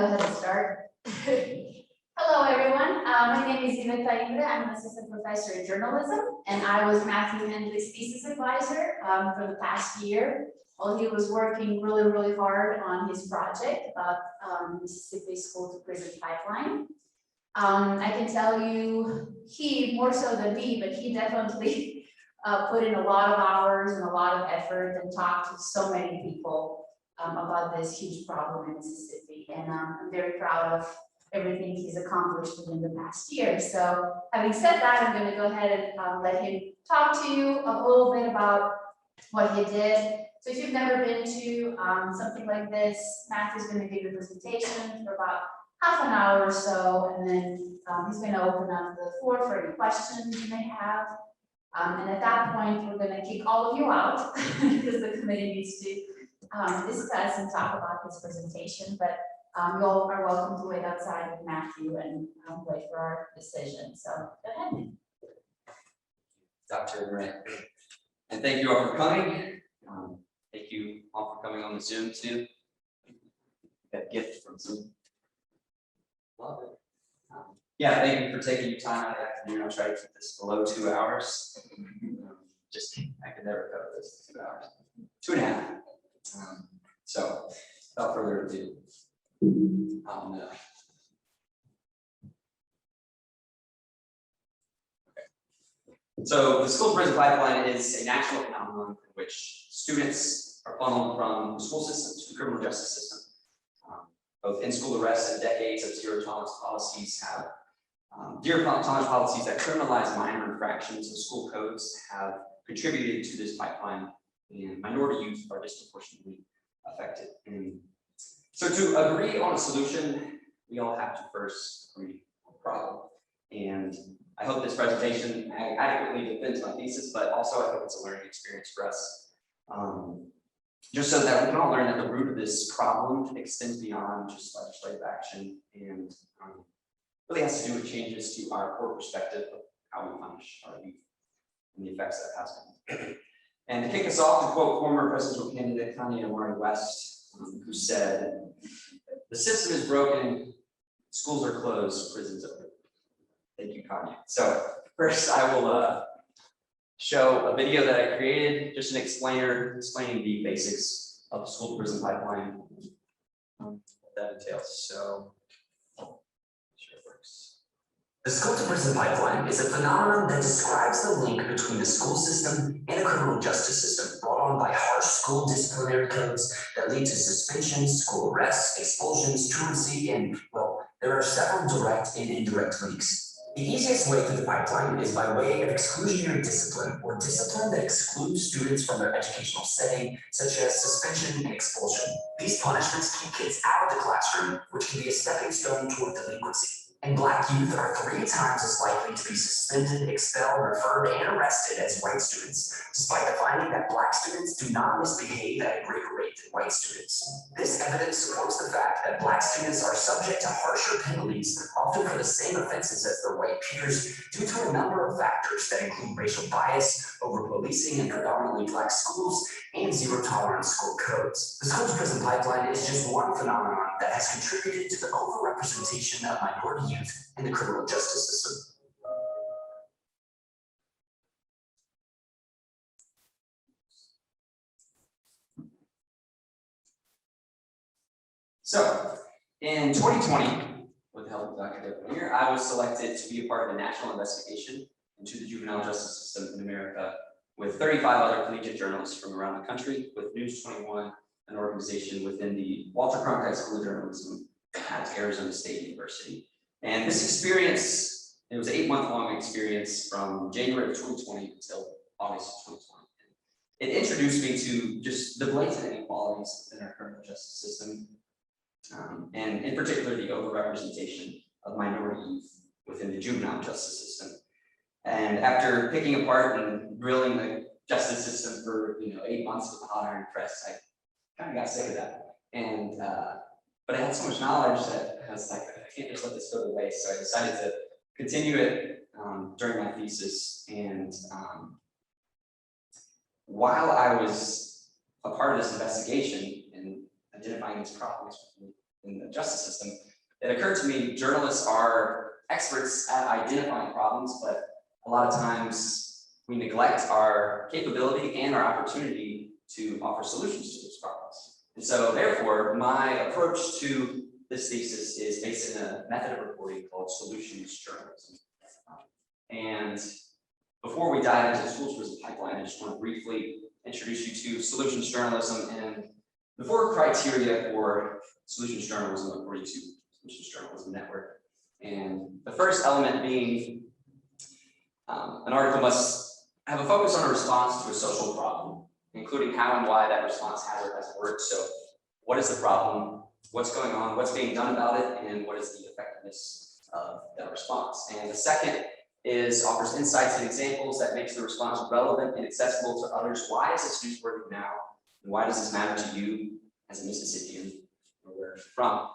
go ahead and start. Hello, everyone. My name is Ina Taibra. I'm an assistant professor in journalism, and I was Matthew Hendley's thesis advisor for the past year. While he was working really hard on his project about Mississippi School-to-Prison Pipeline. I can tell you, he more so than me, but he definitely put in a lot of hours and a lot of effort and talked to so many people about this huge problem in Mississippi. And I'm very proud of everything he's accomplished within the past year. So having said that, I'm going to go ahead and let him talk to you a little bit about what he did. So if you've never been to something like this, Matthew's going to give a presentation for about half an hour or so, and then he's going to open up the floor for any questions you may have. And at that point, we're going to kick all of you out because the committee needs to discuss and talk about his presentation. But you all are welcome to wait outside with Matthew and wait for our decision. So go ahead. Dr. Grant. And thank you all for coming. Thank you all for coming on the Zoom too. That gift from Zoom. Love it. Yeah, thank you for taking your time out of the afternoon. I'll try to keep this below 2 hours. Just kidding. I could never cover this in 2 hours. 2.5. So without further ado, So the school-to-prison pipeline is a national phenomenon in which students are funneled from the school system to the criminal justice system. Both in-school arrests and decades of zero-tolerance policies have zero-tolerance policies that criminalize minor infractions of school codes have contributed to this pipeline, and minority youth are disproportionately affected. And so to agree on a solution, we all have to first agree on the problem. And I hope this presentation adequately defends my thesis, but also I hope it's a learning experience for us. Just so that we can all learn that the root of this problem extends beyond just legislative action and really has to do with changes to our core perspective of how we punish our youth and the effects that has on. And to kick us off, to quote former presidential candidate Kanye Amari West, who said, "The system is broken, schools are closed, prisons open." Thank you, Kanye. So first I will show a video that I created, just an explainer explaining the basics of the school-to-prison pipeline, what that entails. So, sure it works. The school-to-prison pipeline is a phenomenon that describes the link between the school system and the criminal justice system brought on by harsh school disciplinary codes that lead to suspensions, school arrests, expulsions, truancy, and, well, there are several direct and indirect links. The easiest way through the pipeline is by way of exclusionary discipline, or discipline that excludes students from their educational setting, such as suspension and expulsion. These punishments keep kids out of the classroom, which can be a stepping stone toward delinquency. And Black youth are 3 times as likely to be suspended, expelled, referred, and arrested as white students, despite the finding that Black students do not misbehave at a greater rate than white students. This evidence supports the fact that Black students are subject to harsher penalties, often for the same offenses as their white peers, due to a number of factors that include racial bias, over-policing in predominantly Black schools, and zero-tolerance school codes. The school-to-prison pipeline is just one phenomenon that has contributed to the overrepresentation of minority youth in the criminal justice system. So in 2020, with the help of Dr. Devlin here, I was selected to be a part of a national investigation into the juvenile justice system in America with 35 other collegiate journalists from around the country, with News 21, an organization within the Walter Cronkite School of Journalism at Arizona State University. And this experience, it was an 8-month-long experience from January of 2020 until August of 2020. It introduced me to just the blatant inequalities within our criminal justice system, and in particular, the overrepresentation of minority youth within the juvenile justice system. And after picking apart and drilling the justice system for 8 months with a hot iron press, I kind of got sick of that. And but I had so much knowledge that I was like, I can't just let this go to waste. So I decided to continue it during my thesis. And while I was a part of this investigation and identifying these problems in the justice system, it occurred to me journalists are experts at identifying problems, but a lot of times we neglect our capability and our opportunity to offer solutions to those problems. And so therefore, my approach to this thesis is based in a method of reporting called solutions journalism. And before we dive into the SchooltoPrison Pipeline, I just want to briefly introduce you to solutions journalism and the 4 criteria for solutions journalism according to Solutions Journalism Network. And the first element being an article must have a focus on a response to a social problem, including how and why that response has or hasn't worked. So what is the problem? What's going on? What's being done about it? And what is the effectiveness of that response? And the second is offers insights and examples that makes the response relevant and accessible to others. Why is this newsworthy now? And why does this matter to you as a Mississippian or where you're from?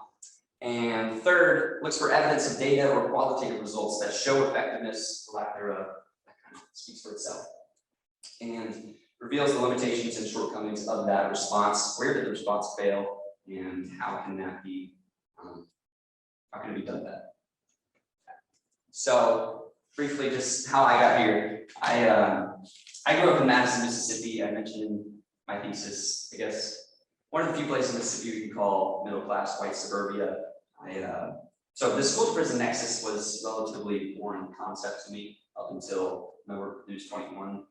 And third, looks for evidence of data or qualitative results that show effectiveness, or lack thereof. That kind of speaks for itself. And reveals the limitations and shortcomings of that response. Where did the response fail? And how can that be, how can it be done better? So briefly, just how I got here. I grew up in Madison, Mississippi. I mentioned in my thesis, I guess, one of the few places in Mississippi you can call middle class white suburbia. So the school to prison nexus was relatively foreign concept to me up until my work produced 21.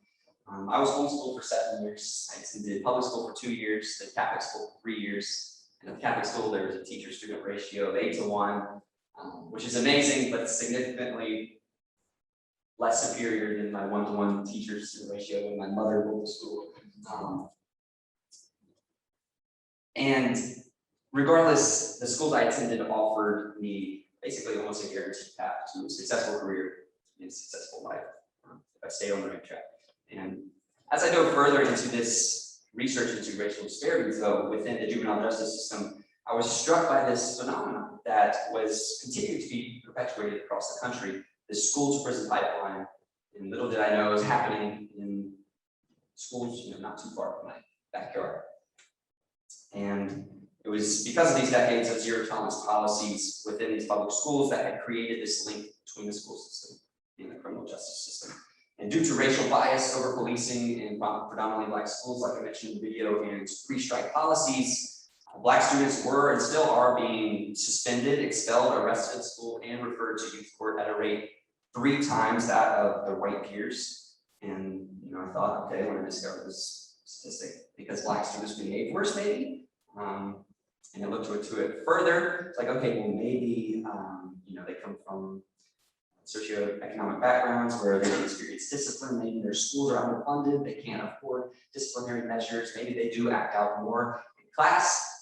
I was homeschooled for 7 years. I attended public school for 2 years, then Catholic school for 3 years. And at Catholic school, there was a teacher-student ratio of 8-to-1, which is amazing, but significantly less superior than my 1-to-1 teacher-student ratio when my mother went to school. And regardless, the schools I attended offered me basically almost a guaranteed path to a successful career and a successful life if I stayed on the right track. And as I dove further into this research into racial disparities, though, within the juvenile justice system, I was struck by this phenomenon that was continuing to be perpetuated across the country, the school-to-prison pipeline. And little did I know it was happening in schools, not too far from my backyard. And it was because of these decades of zero tolerance policies within these public schools that had created this link between the school system and the criminal justice system. And due to racial bias over policing in predominantly Black schools, like I mentioned in the video, and pre-strike policies, Black students were and still are being suspended, expelled, arrested at school, and referred to youth court at a rate 3 times that of their white peers. And I thought, okay, I want to discover this statistic because Black students behave worse, maybe. And I looked into it further. It's like, okay, well, maybe they come from socioeconomic backgrounds where they experience discipline. Maybe their schools are underfunded. They can't afford disciplinary measures. Maybe they do act out more in class.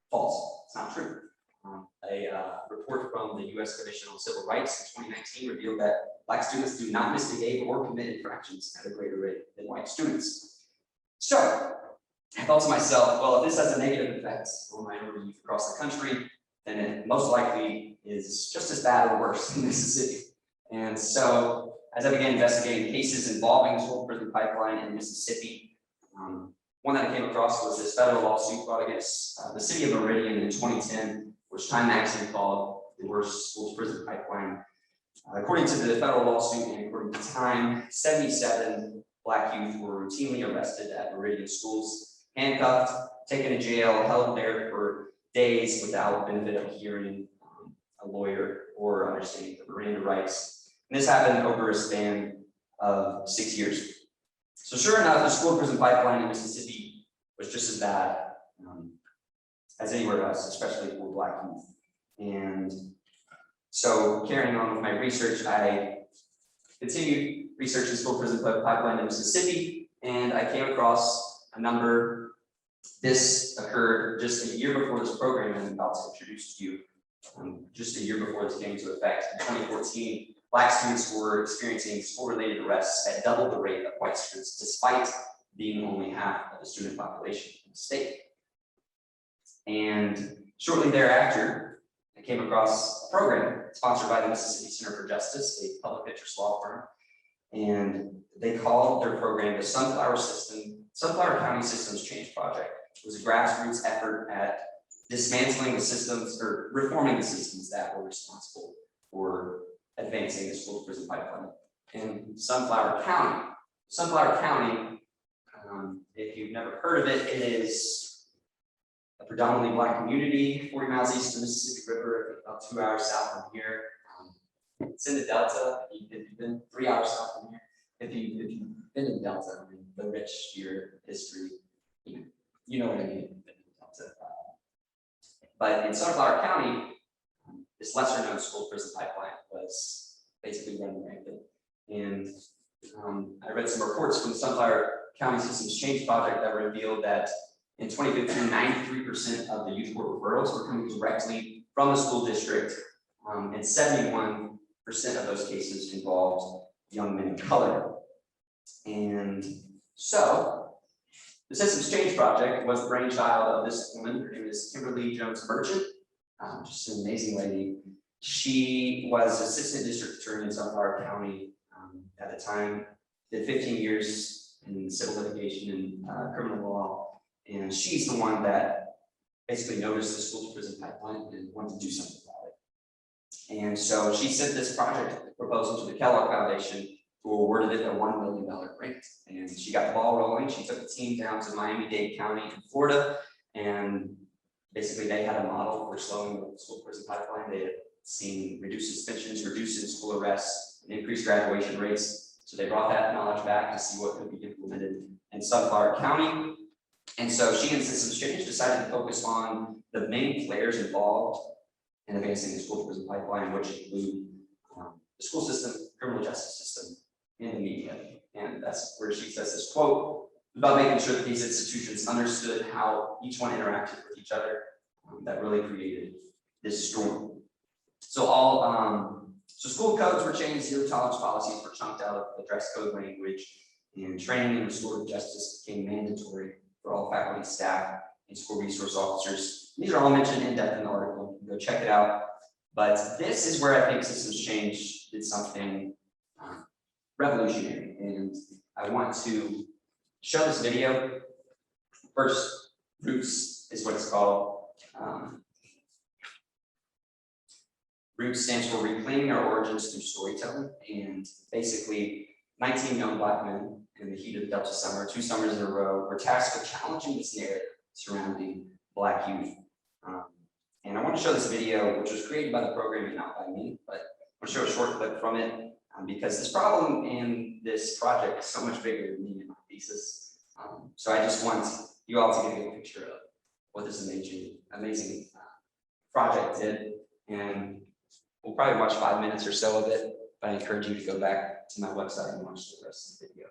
False. It's not true. A report from the U.S. Commission on Civil Rights in 2019 revealed that Black students do not misbehave or commit infractions at a greater rate than white students. So I thought to myself, well, if this has a negative effect on minority youth across the country, then it most likely is just as bad or worse in Mississippi. And so as I began investigating cases involving the school-to-prison pipeline in Mississippi, one that I came across was this federal lawsuit brought against the city of Meridian in 2010, which Time Magazine called the worst school-to-prison pipeline. According to the federal lawsuit and according to Time, 77 Black youth were routinely arrested at Meridian schools, handcuffed, taken to jail, held there for days without benefit of hearing a lawyer or understanding the Miranda rights. And this happened over a span of 6 years. So sure enough, the school-to-prison pipeline in Mississippi was just as bad as anywhere else, especially for Black youth. And so carrying on with my research, I continued researching school-to-prison pipeline in Mississippi, and I came across a number. This occurred just a year before this program I'm about to introduce to you. Just a year before this came into effect, in 2014, Black students were experiencing school-related arrests at double the rate of white students, despite being only half of the student population in the state. And shortly thereafter, I came across a program sponsored by the Mississippi Center for Justice, a public interest law firm, and they called their program the Sunflower County Systems Change Project. It was a grassroots effort at dismantling the systems or reforming the systems that were responsible for advancing the school to prison pipeline. In Sunflower County, if you've never heard of it, it is a predominantly Black community, 40 miles east of the Mississippi River, about 2 hours south from here. It's in the Delta. If you've been 3 hours south from here, if you've been in the Delta, I mean, the rich year history, you know what I mean. Delta. But in Sunflower County, this lesser known school to prison pipeline was basically running rampant. And I read some reports from the Sunflower County Systems Change Project that revealed that in 2015, 93% of the youth court referrals were coming directly from the school district, and 71% of those cases involved young men of color. And so the Systems Change Project was the brainchild of this woman. Her name is Kimberly Jones Merchant, just an amazing lady. She was assistant district attorney in Sunflower County at the time, did 15 years in civil litigation and criminal law. And she's the one that basically noticed the school to prison pipeline and wanted to do something about it. And so she sent this project proposal to the Kellogg Foundation, who awarded it a $1 million grant. And she got the ball rolling. She took a team down to Miami-Dade County in Florida, and basically they had a model for slowing the school to prison pipeline. They had seen reduced suspensions, reduced in-school arrests, and increased graduation rates. So they brought that knowledge back to see what could be implemented in Sunflower County. And so she and Systems Change decided to focus on the main players involved in advancing the school to prison pipeline, which include the school system, criminal justice system, and the media. And that's where she says this quote about making sure that these institutions understood how each one interacted with each other, that really created this storm. So so school codes were changed, zero tolerance policies were chunked out of the dress code language, and training in restorative justice became mandatory for all faculty, staff, and school resource officers. These are all mentioned in depth in the article. You can go check it out. But this is where I think Systems Change did something revolutionary, and I want to show this video. First, Roots is what it's called. Roots stands for Reclaiming Our Origins Through Storytelling, and basically 19 young Black men in the heat of the Delta summer, 2 summers in a row, were tasked with challenging this narrative surrounding Black youth. And I want to show this video, which was created by the program and not by me, but I want to show a short clip from it, because this problem and this project is so much bigger than me and my thesis. So I just want you all to get a picture of what this amazing project did. And we'll probably watch 5 minutes or so of it, but I encourage you to go back to my website and watch the rest of the video.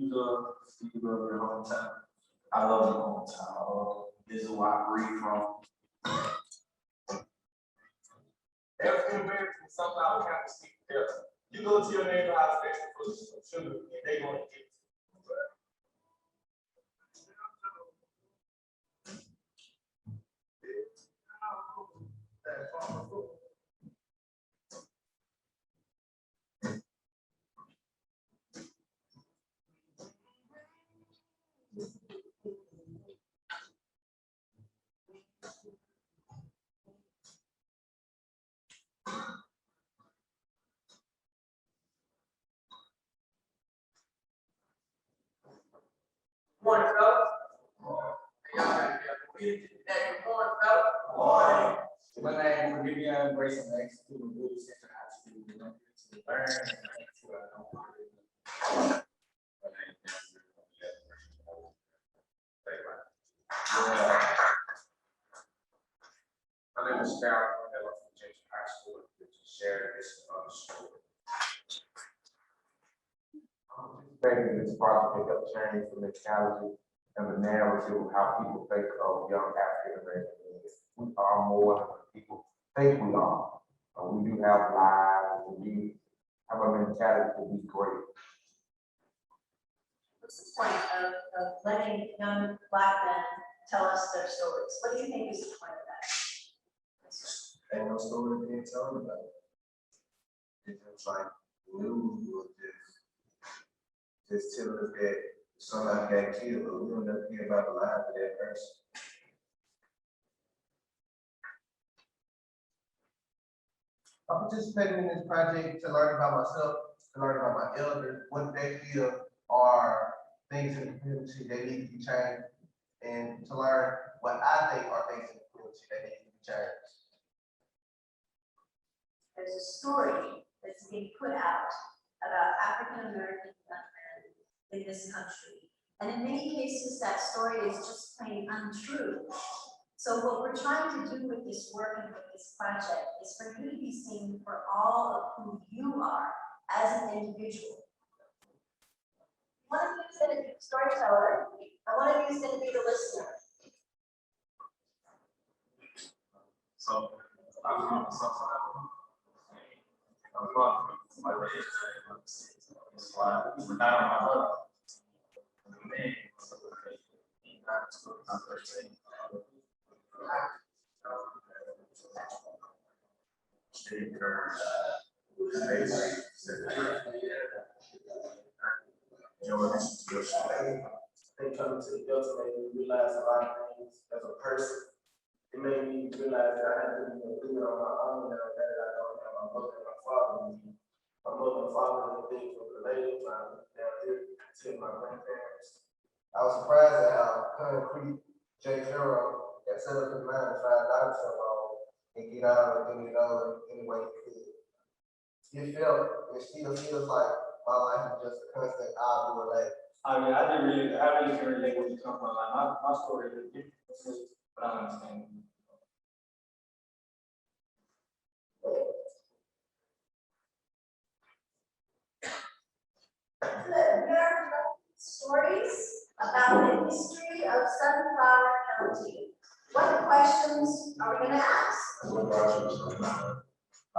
You love your hometown. I love your hometown. This is where I breathe from. African Americans somehow kind of speak together. You go to your neighbor house for sugar, and they gonna get it. Morning, fellas. Morning. My name is Vivian Grace, and thanks to the Blue Center to learn My name is Scout, and I from James High School, to share this story. Participating in this project help change the mentality and the narrative of how people think of young African Americans. We are more than what people think we are. We do have lives, we do have a mentality to be great. What's the point of letting young Black men tell us their stories? What do you think is the point of that? Ain't no story being told about it. It's just like news or just telling us that somebody got killed, but we don't know about the life of that person. I'm participating in this project to learn about myself, to learn about my elders, what they feel are things in the community that need to be changed, and to learn what I think are things in the community that need to be changed. There's a story that's being put out about African American young men in this country. And in many cases, that story is just plain untrue. So what we're trying to do with this work and with this project is for you to be seen for all of who you are as an individual. One of you is going to be the storyteller, and one of you is going to be the listener. So, I'm from my race, it's like, we're not on my love. Man, they come to the Delta made me realize a lot of things as a person. It made me realize that I had to do it on my own now that I don't have my mother and my father with me. My mother and father and things were related, down here to my grandparents. I was surprised at how concrete Jay Farrow that set up his mind to try to dive so long and get out and get it over any way he could. It still feels like my life is just a constant I'll do it later. I mean, I really can relate where you come from. Like my story is different, but I understand. Stories about the history of Sunflower County. What questions are we going to ask? I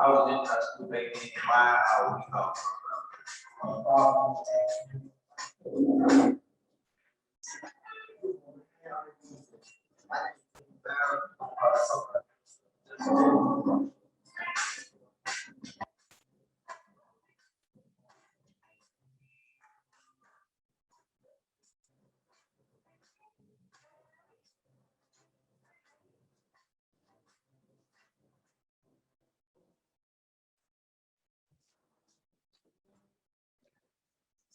was in high school back then. Why are we come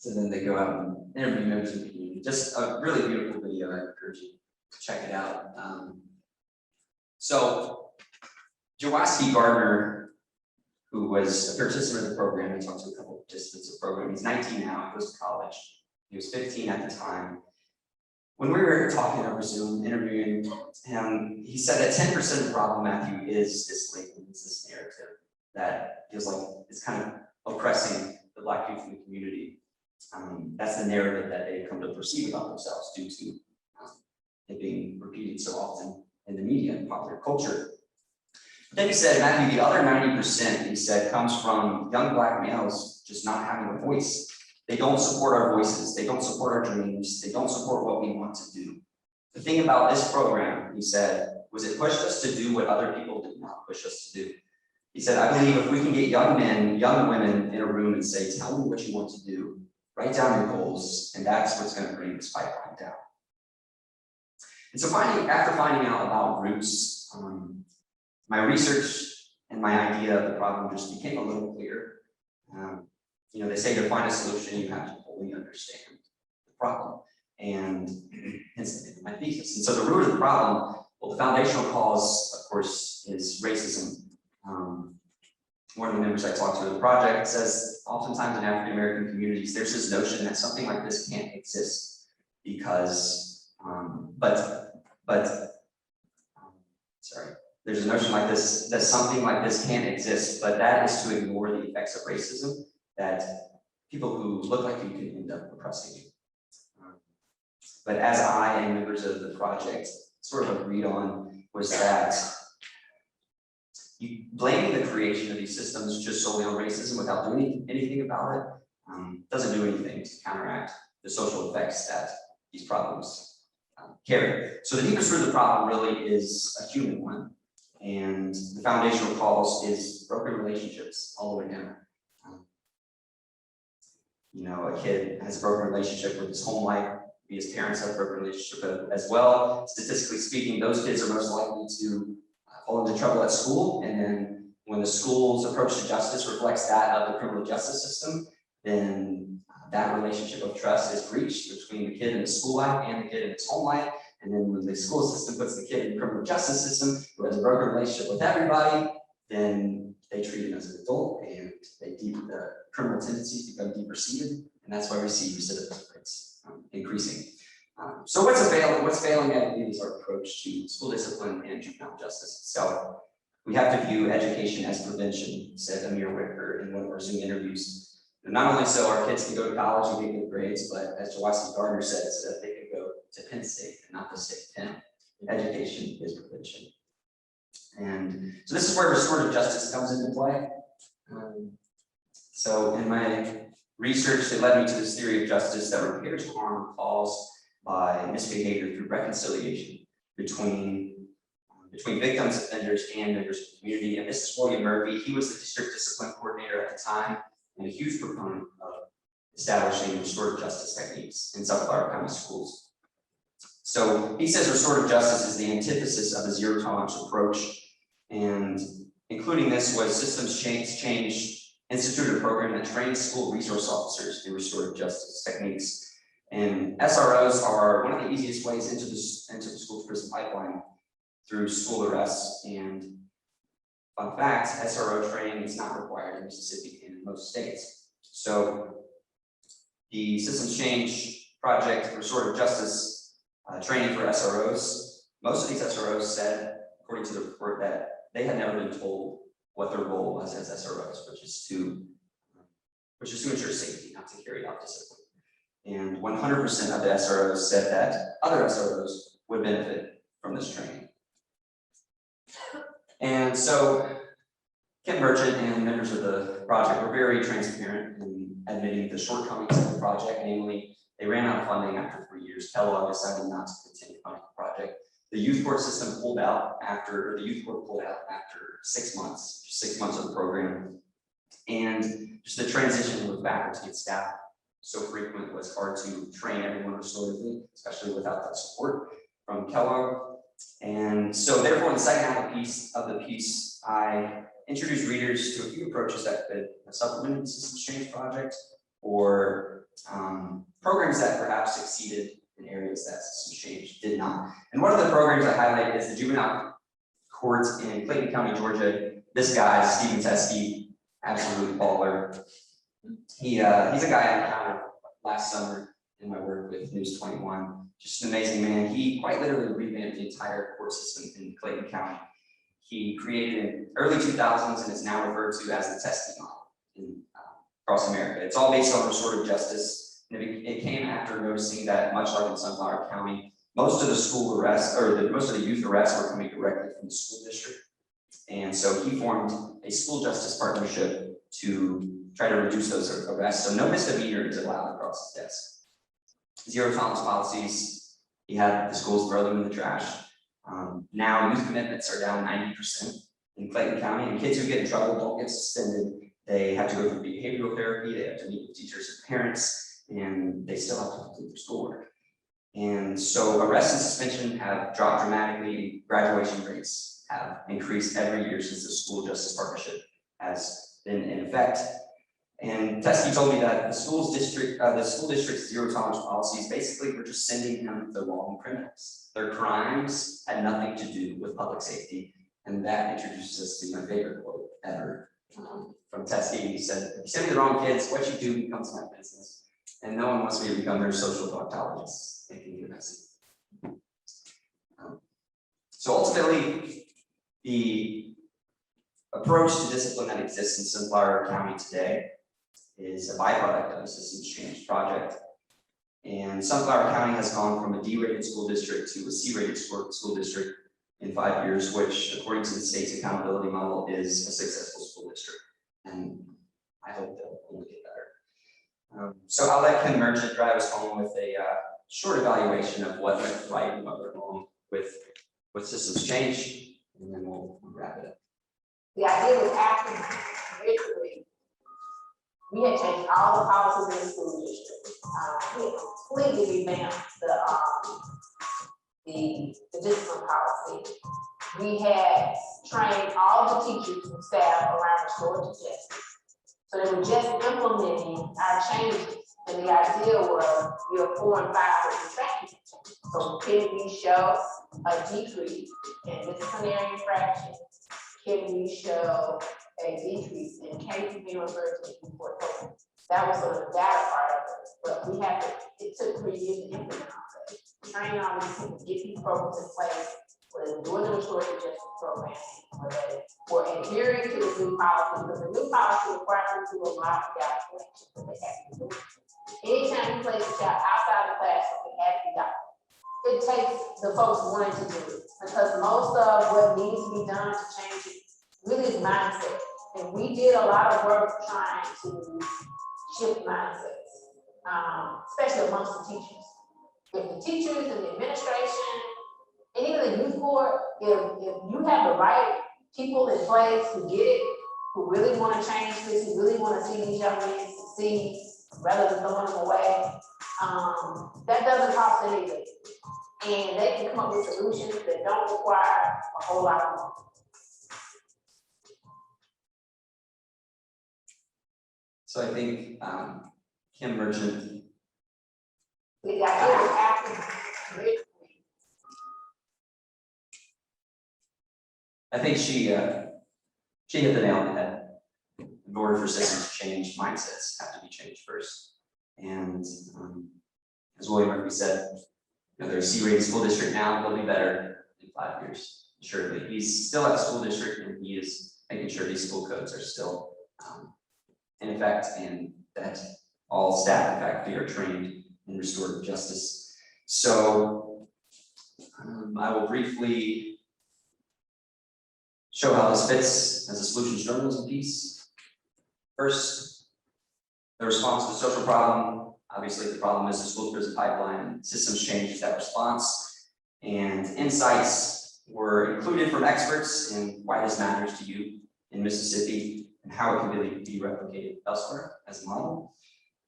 So then they go out and interview members of the community. Just a really beautiful video. I encourage you to check it out. So Jawaski Gardner, who was a participant of the program, I talked to a couple of participants of the program. He's 19 now, he goes to college. He was 15 at the time. When we were talking over Zoom, interviewing him, he said that 10% of the problem, Matthew, is this label, is this narrative that feels like it's kind of oppressing the Black youth in the community. That's the narrative that they've come to perceive about themselves due to it being repeated so often in the media and popular culture. But then he said, Matthew, the other 90%, he said, comes from young Black males just not having a voice. They don't support our voices. They don't support our dreams. They don't support what we want to do. The thing about this program, he said, was it pushed us to do what other people did not push us to do. He said, I believe if we can get young men, young women in a room and say, tell me what you want to do, write down your goals, and that's what's going to bring this pipeline down. And so after finding out about roots, my research and my idea of the problem just became a little clearer. They say to find a solution, you have to fully understand the problem, and hence my thesis. And so the root of the problem, well, the foundational cause, of course, is racism. One of the members I talked to in the project says oftentimes in African American communities, there's this notion that something like this can't exist because, there's a notion like this, that something like this can't exist, but that is to ignore the effects of racism, that people who look like you can end up oppressing you. But as I and members of the project sort of agreed on was that You blaming the creation of these systems just solely on racism without doing anything about it doesn't do anything to counteract the social effects that these problems carry. So the deepest root of the problem really is a human one, and the foundational cause is broken relationships all the way down. A kid has a broken relationship with his home life. His parents have a broken relationship as well. Statistically speaking, those kids are most likely to fall into trouble at school, and then when the school's approach to justice reflects that of the criminal justice system, then that relationship of trust is breached between the kid in the school life and the kid in his home life. And then when the school system puts the kid in the criminal justice system, who has a broken relationship with everybody, then they treat him as an adult, and the criminal tendencies become deeper seated, and that's why we see recidivism rates increasing. So what's failing at is our approach to school discipline and juvenile justice. So we have to view education as prevention, said Amir Wicker in one of our Zoom interviews. And not only so our kids can go to college and get good grades, but as Jawaski Gardner says, that they can go to Penn State and not the state Penn. Education is prevention. And so this is where restorative justice comes into play. So in my research, it led me to this theory of justice that repairs harm caused by misbehavior through reconciliation between victims, offenders, and members of the community. And this is William Murphy. He was the district discipline coordinator at the time and a huge proponent of establishing restorative justice techniques in Sunflower County schools. So he says restorative justice is the antithesis of a zero tolerance approach, and including this was systems change instituted a program that trains school resource officers in restorative justice techniques. And SROs are one of the easiest ways into the school to prison pipeline through school arrests. And fun fact, SRO training is not required in Mississippi and in most states. So the systems change project, restorative justice training for SROs, most of these SROs said, according to the report, that they had never been told what their role was as SROs, which is to ensure safety, not to carry out discipline. And 100% of the SROs said that other SROs would benefit from this training. And so Ken Merchant and members of the project were very transparent in admitting the shortcomings of the project, namely, they ran out of funding after 3 years. Kellogg decided not to continue funding the project. The youth court system pulled out after 6 months, just 6 months of the program. And just the transition with faculty and staff so frequent was hard to train everyone restoratively, especially without that support from Kellogg. And so therefore, in the second half of the piece, I introduced readers to a few approaches that could supplement the systems change project, or programs that perhaps succeeded in areas that systems change did not. And one of the programs I highlight is the juvenile courts in Clayton County, Georgia. This guy, Stephen Teskey, absolute baller. He's a guy I encountered last summer in my work with News 21. Just an amazing man. He quite literally revamped the entire court system in Clayton County. He created in early 2000s and is now referred to as the Teskey model across America. It's all based on restorative justice. And it came after noticing that, much like in Sunflower County, most of the school arrests, or most of the youth arrests, were coming directly from the school district. And so he formed a school justice partnership to try to reduce those arrests. So no misdemeanor is allowed across his desk. Zero tolerance policies, he had the schools throw them in the trash. Now youth commitments are down 90% in Clayton County, and kids who get in trouble don't get suspended. They have to go through behavioral therapy, they have to meet with teachers and parents, and they still have to complete their schoolwork. And so arrest and suspension have dropped dramatically. Graduation rates have increased every year since the school justice partnership has been in effect. And Teskey told me that the school district's zero tolerance policies basically were just sending them the wrong criminals. Their crimes had nothing to do with public safety. And that introduces us to my favorite quote ever from Teskey. He said, "If you send me the wrong kids, what you do becomes my business. And no one wants me to become their social proctologist." It can get messy. So ultimately, the approach to discipline that exists in Sunflower County today is a byproduct of the systems change project. And Sunflower County has gone from a D-rated school district to a C-rated school district in 5 years, which according to the state's accountability model is a successful school district. And I hope they'll only get better. So I'll let Kim Merchant drive us home with a short evaluation of what went right and what went wrong with systems change, and then we'll wrap it up. The idea was after originally, we had changed all the policies in the school district. We had completely revamped the discipline policy. We had trained all the teachers and staff around restorative justice. So they were just implementing our changes. And the idea was year 4 and 5 was the same. So can we show a decrease in disciplinary infractions? Can we show a decrease in cases being referred to before COVID? That was sort of the data part of it. But we had to, it took 3 years to implement all that. Train all these people, get these programs in place, where they were doing the restorative justice program, where they were adhering to the new policy, because the new policy requires them to allow the collection that they have to do. Anytime you place a child outside the classroom, it has to be done. It takes the folks wanting to do it, because most of what needs to be done to change it really is mindset. And we did a lot of work trying to shift mindsets, especially amongst the teachers. If the teachers and the administration, and even the youth board, if you have the right people in place who get it, who really want to change this, who really want to see these young men succeed rather than throwing them away, that doesn't cost anything. And they can come up with solutions that don't require a whole lot of money. So I think Kim Merchant. The idea was after originally. I think she hit the nail on the head. In order for systems to change, mindsets have to be changed first. And as William Murphy said, they're a C-rated school district now, they'll be better in 5 years, surely. He's still at the school district, and he is making sure these school codes are still in effect, and that all staff and faculty are trained in restorative justice. So I will briefly show how this fits as a solutions journalism piece. First, the response to the social problem. Obviously, the problem is the school-to-prison pipeline. Systems change that response, and insights were included from experts in why this matters to you in Mississippi and how it can really be replicated elsewhere as a model.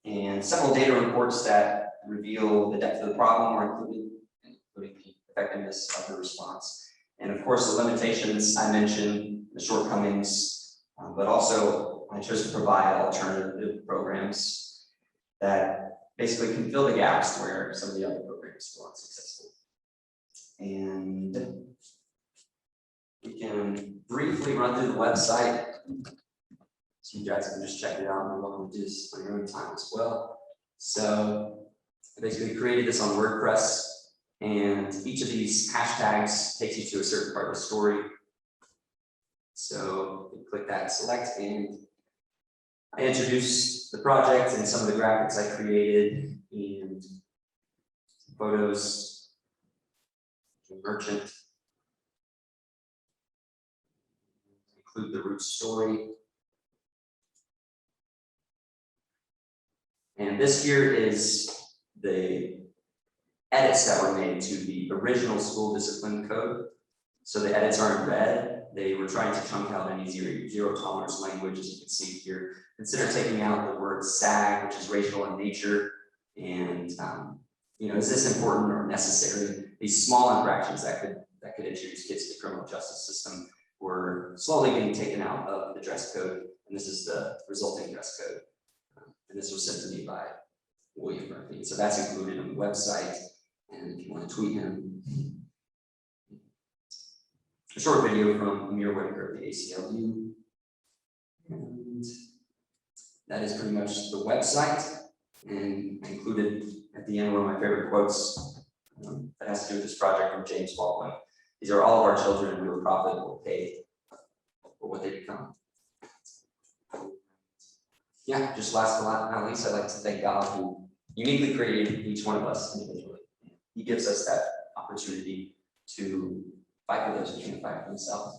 And several data reports that reveal the depth of the problem are included, including the effectiveness of the response. And of course, the limitations I mentioned, the shortcomings, but also I chose to provide alternative programs that basically can fill the gaps where some of the other programs were unsuccessful. And we can briefly run through the website, so you guys can just check it out, and you're welcome to do this on your own time as well. So I basically created this on WordPress, and each of these hashtags takes you to a certain part of the story. So you click that, select, and I introduced the project and some of the graphics I created and photos, merchant, include the root story. And this here is the edits that were made to the original school discipline code. So the edits aren't red. They were trying to chunk out any zero tolerance language, as you can see here. Consider taking out the word SAG, which is racial in nature. And is this important or necessary? These small infractions that could introduce kids to the criminal justice system were slowly getting taken out of the dress code. And this is the resulting dress code. And this was sent to me by William Murphy. So that's included on the website. And if you want to tweet him, a short video from Amir Whitaker of the ACLU. And that is pretty much the website. And I included at the end one of my favorite quotes that has to do with this project from James Baldwin. These are all of our children who are profitable, paid for what they become. Yeah, just last but not least, I'd like to thank God who uniquely created each one of us individually. He gives us that opportunity to fight for those who can't fight for themselves.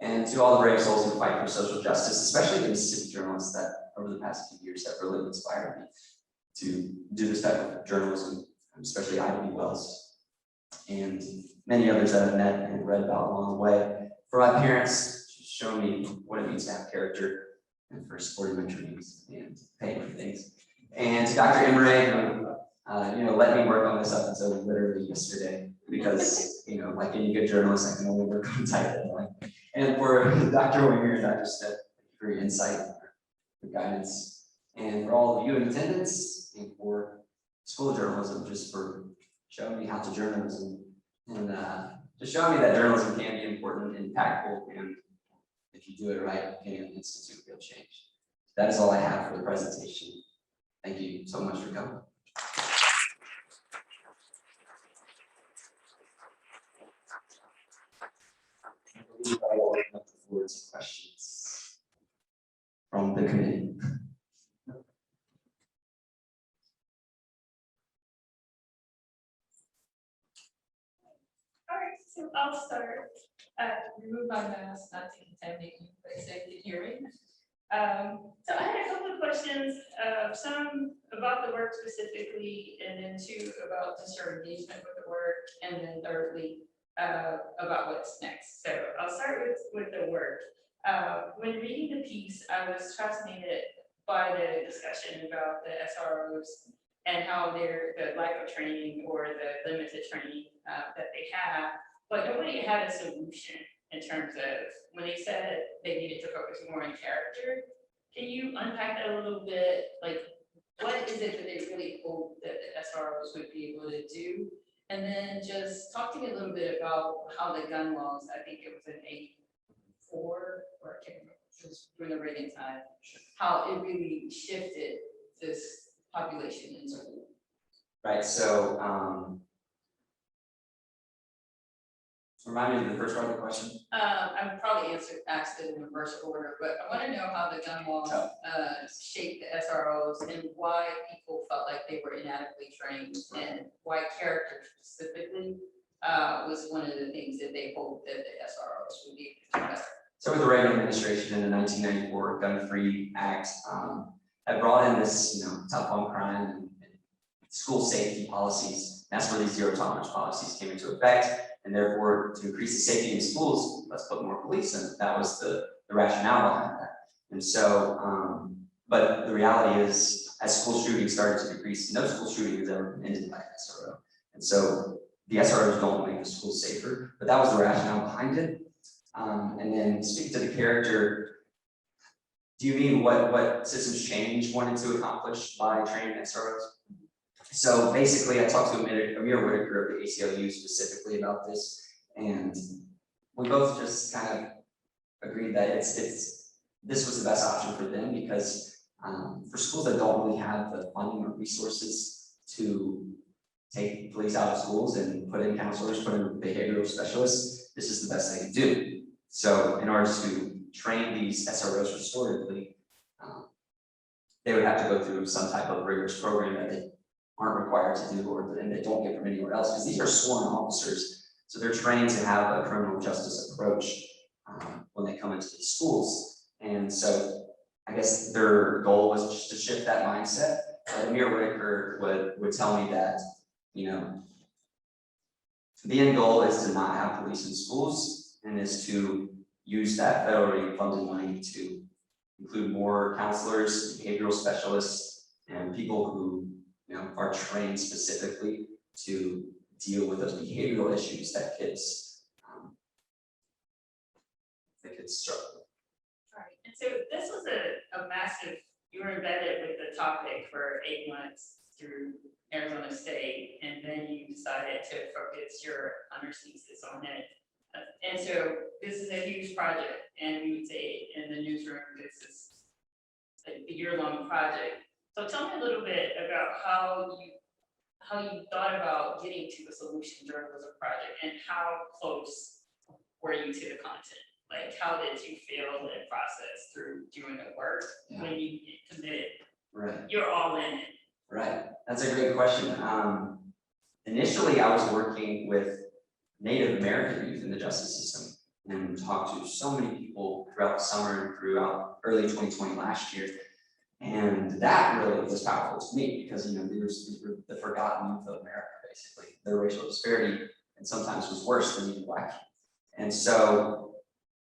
And to all the brave souls who fight for social justice, especially the Mississippi journalists that over the past few years have really inspired me to do this type of journalism, especially Ida B. Wells and many others that I've met and read about along the way. For my parents, show me what it means to have character, and for supporting my dreams and paying for things. And to Dr. Emery, who let me work on this up until literally yesterday, because like any good journalist, I can only work on tight deadline. And for Dr. Winger and Dr. Smith, thank you for your insight, your guidance, and for all of you in attendance, and for School of Journalism, just for showing me how to journalism, and just showing me that journalism can be important, impactful, and if you do it right, you can institute real change. That is all I have for the presentation. Thank you so much for coming. I believe I will open up the floor to questions from the committee. All right, so I'll start. Remove my mask, not to contaminate you, but safe to hearing. So I had a couple of questions, some about the work specifically, and then two about just your engagement with the work, and then thirdly, about what's next. So I'll start with the work. When reading the piece, I was fascinated by the discussion about the SROs and how the lack of training or the limited training that they have, but nobody had a solution in terms of when they said they needed to focus more on character. Can you unpack that a little bit? Like, what is it that they really hope that the SROs would be able to do? And then just talk to me a little bit about how the gun laws, I think it was in 84, or I can't remember, it was during the Reagan time, how it really shifted this population in school. Right, so remind me of the first part of the question. I would probably asked it in reverse order, but I want to know how the gun laws shaped the SROs and why people felt like they were inadequately trained, and why character specifically was one of the things that they hoped that the SROs would be able to do better. So with the Reagan administration in the 1994 GunFree Act, had brought in this, tough on crime and school safety policies. That's where these zero tolerance policies came into effect. And therefore, to increase the safety in schools, let's put more police in. That was the rationale behind that. And so, but the reality is, as school shootings started to decrease, no school shooting has ever been ended by an SRO. And so the SROs don't make the schools safer, but that was the rationale behind it. And then speak to the character. Do you mean what systems change wanted to accomplish by training SROs? So basically, I talked to Amir Whitaker of the ACLU specifically about this, and we both just kind of agreed that this was the best option for them, because for schools that don't really have the funding or resources to take police out of schools and put in counselors, put in behavioral specialists, this is the best they can do. So in order to train these SROs restoratively, they would have to go through some type of rigorous program that they aren't required to do, and they don't get from anywhere else, because these are sworn officers. So they're trained to have a criminal justice approach when they come into these schools. And so I guess their goal was just to shift that mindset. Amir Whitaker would tell me that, the end goal is to not have police in schools, and is to use that federally funded money to include more counselors, behavioral specialists, and people who are trained specifically to deal with those behavioral issues that kids struggle with. Right, and so this was a massive, you were embedded with the topic for 8 months through Arizona State, and then you decided to focus your honors thesis on it. And so this is a huge project, and we would say in the newsroom, this is a year-long project. So tell me a little bit about how you thought about getting to the solution journalism project, and how close were you to the content? Like, how did you feel the process through doing the work when you committed? Right. You're all in it. Right. That's a great question. Initially, I was working with Native American youth in the justice system and talked to so many people throughout the summer and throughout early 2020 last year. And that really was powerful to me because, you know, these were the forgotten youth of America, basically. Their racial disparity and sometimes was worse than even Black youth. And so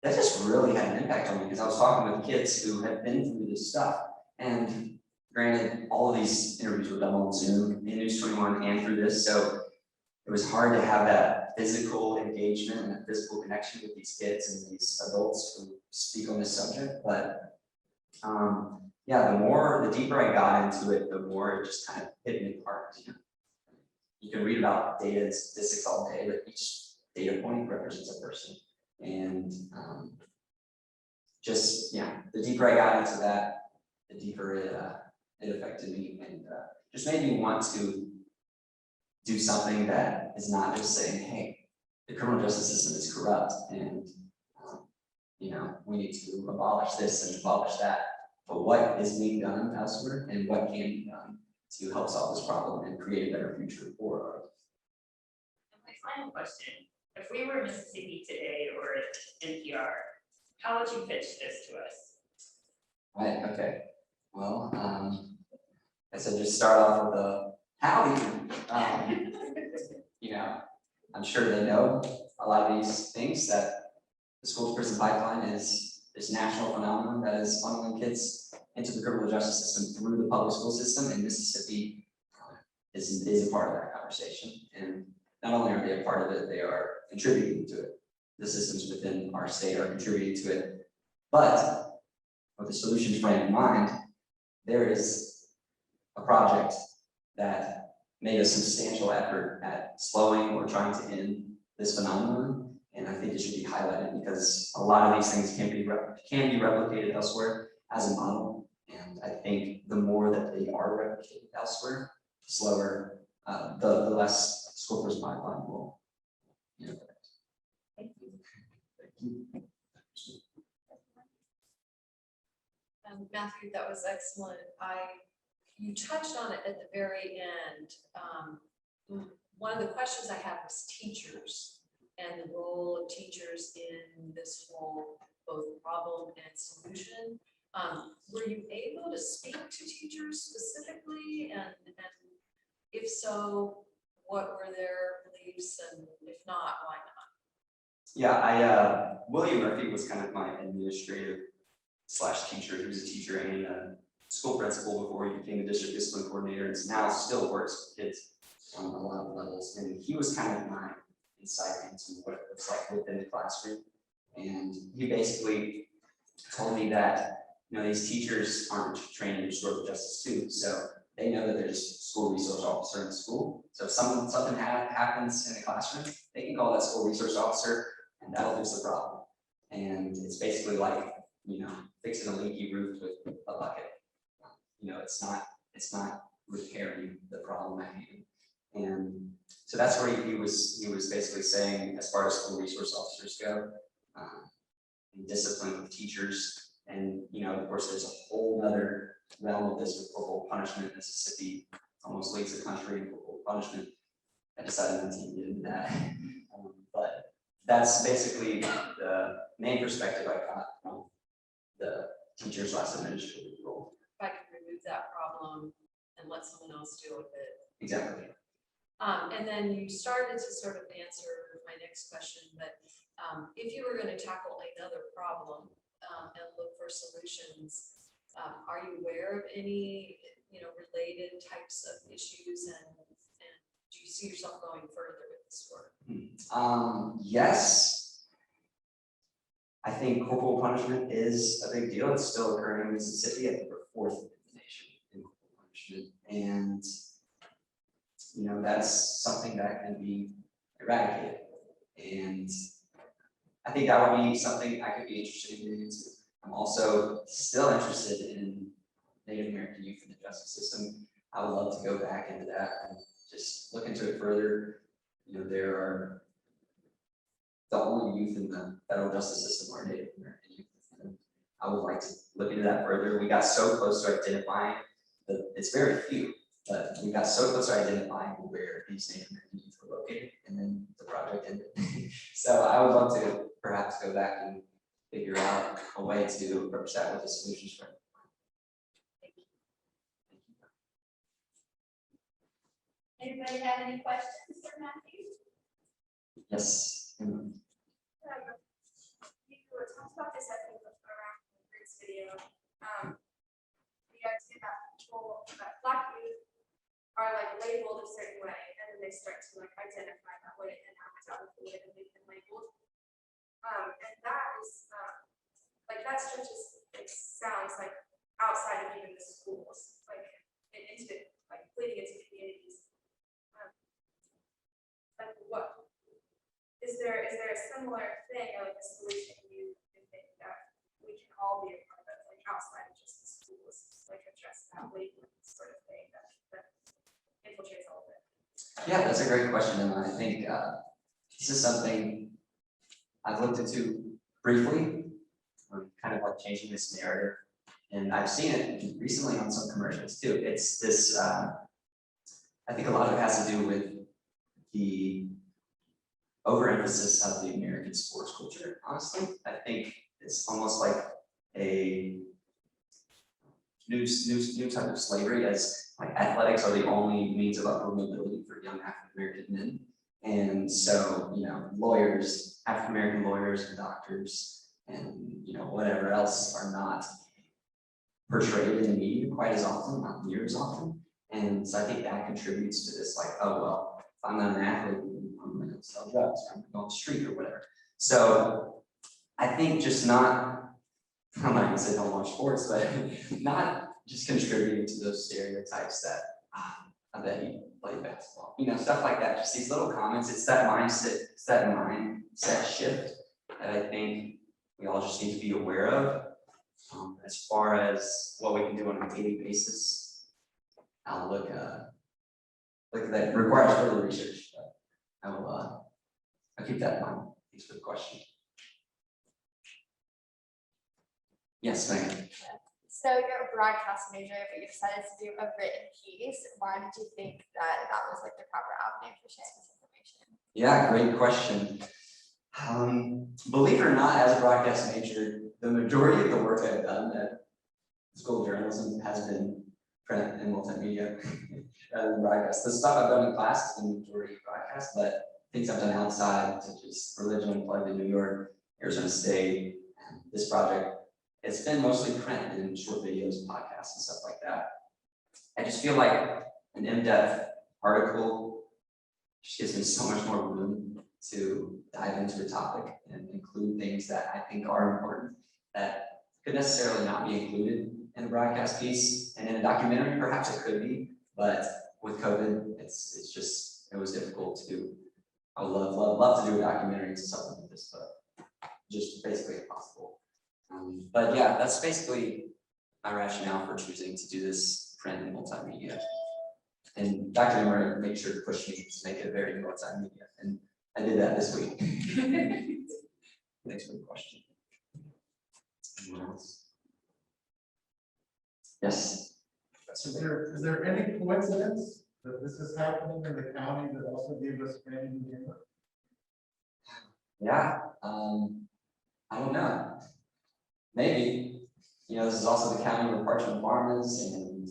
that just really had an impact on me because I was talking with kids who had been through this stuff. And granted, all of these interviews were done on Zoom in News 21 and through this. So it was hard to have that physical engagement and that physical connection with these kids and these adults who speak on this subject. But yeah, the deeper I got into it, the more it just kind of hit me apart. You know? You can read about data and statistics all day, but each data point represents a person. And just, yeah, the deeper I got into that, the deeper it affected me and just made me want to do something that is not just saying, hey, the criminal justice system is corrupt and you know, we need to abolish this and abolish that. But what is being done elsewhere and what can be done to help solve this problem and create a better future for our youth. My final question, if we were in Mississippi today or at NPR, how would you pitch this to us? Right, okay. Well, I said just start off with a howdy. You know, I'm sure they know a lot of these things that the school-to-prison pipeline is this national phenomenon that is funneling kids into the criminal justice system through the public school system, and Mississippi is a part of that conversation. And not only are they a part of it, they are contributing to it. The systems within our state are contributing to it. But with the solutions frame in mind, there is a project that made a substantial effort at slowing or trying to end this phenomenon. And I think it should be highlighted because a lot of these things can be replicated elsewhere as a model. And I think the more that they are replicated elsewhere, the slower, the less school-to-prison pipeline will, you know. Thank you. Thank you. Matthew, that was excellent. You touched on it at the very end. One of the questions I had was teachers and the role of teachers in this whole both problem and solution. Were you able to speak to teachers specifically? And if so, what were their beliefs? And if not, why not? Yeah, William Murphy was kind of my administrative / teacher. He was a teacher and a school principal before he became a district discipline coordinator, and now still works with kids on a lot of levels. And he was kind of my insight into what it looks like within the classroom. And he basically told me that, you know, these teachers aren't trained in restorative justice too, so they know that there's a school resource officer in the school. So if something happens in the classroom, they can call that school resource officer, and that'll fix the problem. And it's basically like, you know, fixing a leaky roof with a bucket. You know, it's not repairing the problem at hand. And so that's where he was basically saying, as far as school resource officers go, and discipline with teachers. And, you know, of course, there's a whole other realm of this with corporal punishment. Mississippi almost leads the country in corporal punishment. I decided not to get into that. But that's basically the main perspective I got from the teacher's / administrative role. If I could remove that problem and let someone else deal with it. Exactly. And then you started to sort of answer my next question, but if you were going to tackle another problem and look for solutions, are you aware of any, you know, related types of issues, and do you see yourself going further with this work? Yes. I think corporal punishment is a big deal. It's still occurring in Mississippi. I think we're 4th in the nation in corporal punishment. And, you know, that's something that can be eradicated. And I think that would be something I could be interested in getting into. I'm also still interested in Native American youth in the justice system. I would love to go back into that and just look into it further. You know, there are the only youth in the federal justice system are Native American youth. And I would like to look into that further. We got so close to identifying it's very few, but we got so close to identifying where these Native American youth were located. And then the project ended. So I would love to perhaps go back and figure out a way to approach that with a solutions framework. Anybody have any questions for Matthew? Yes. You talked about this, I think, around the previous video. You guys see that people, that Black youth are like labeled a certain way, and then they start to like identify that way and act out of the way that they've been labeled. And that is, like that stretches, it sounds like outside of even the schools, like into, like bleeding into communities. Like what, is there a similar thing or like a solution you think that we can all be a part of, like outside of just the schools, like address that labeling sort of thing that infiltrates all of it? Yeah, that's a great question, and I think this is something I've looked into briefly, kind of like changing this narrative, and I've seen it recently on some commercials too. It's this, I think a lot of it has to do with the overemphasis of the American sports culture, honestly. I think it's almost like a new type of slavery, as like athletics are the only means of upward mobility for young African American men. And so, you know, lawyers, African American lawyers and doctors and, you know, whatever else are not portrayed in the media quite as often, not near as often. And so I think that contributes to this, like, oh, well, if I'm not an athlete, I'm gonna go sell drugs, or I'm gonna go on the street or whatever. So I think just not, I'm not gonna say don't watch sports, but not just contributing to those stereotypes that I bet he played basketball, you know, stuff like that. Just these little comments. It's that mindset shift that I think we all just need to be aware of. As far as what we can do on a daily basis, I'll look that requires further research, but I'll keep that in mind. Thanks for the question. Yes, Megan. So you're a broadcast major, but you decided to do a written piece. Why did you think that was like the proper avenue for sharing this information? Yeah, great question. Believe it or not, as a broadcast major, the majority of the work I've done at School of Journalism has been print and multimedia rather than broadcast. The stuff I've done in class has been the majority broadcast, but things I've done outside, such as Religion Unplugged in New York, Arizona State, and this project, it's been mostly print and short videos, podcasts, and stuff like that. I just feel like an in-depth article just gives me so much more room to dive into a topic and include things that I think are important that could necessarily not be included in a broadcast piece. And in a documentary, perhaps it could be, but with COVID, it was difficult to do. I would love to do a documentary to supplement this, but just basically impossible. But yeah, that's basically my rationale for choosing to do this print and multimedia. And Dr. Emery made sure to push me to make it very multimedia, and I did that this week. Thanks for the question. Anyone else? Yes. Is there any coincidence that this is happening in the county that also gave us training in Denver? Yeah, I don't know. Maybe, you know, this is also the county where Parchment Farm is, and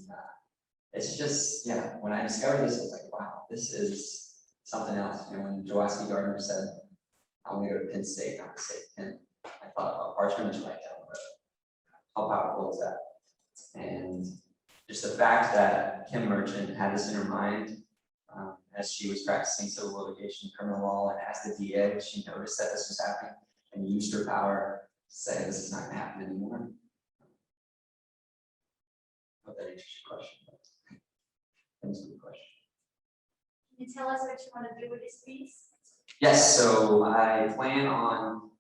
it's just, yeah, when I discovered this, I was like, wow, this is something else. You know, when Joaski Gardner said, I want to go to Penn State, not to say Penn, I thought about Parchment and right down the road. How powerful is that? And just the fact that Kim Merchant had this in her mind as she was practicing civil litigation, criminal law, and as the DA, she noticed that this was happening and used her power to say this is not going to happen anymore. I hope that answers your question. Thanks for the question. Can you tell us what you want to do with this piece? Yes, so I plan on,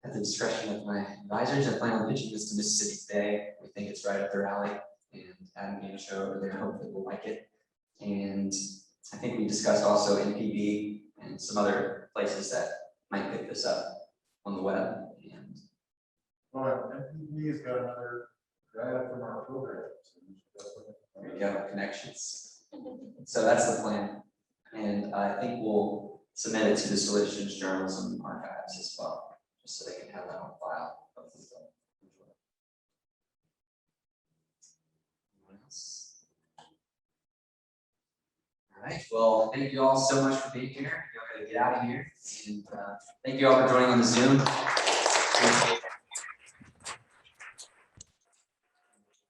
at the discretion of my advisors, I plan on pitching this to Mississippi today. We think it's right up their alley, and having me on a show over there, hopefully we'll like it. And I think we discussed also NPB and some other places that might pick this up on the web. And Well, MPB's got another grad from our program. there you go, connections. So that's the plan. And I think we'll submit it to the School Journalism Archives as well, just so they can have that on file. Anyone else? All right, well, thank you all so much for being here. You're gonna get out of here, and thank you all for joining on the Zoom.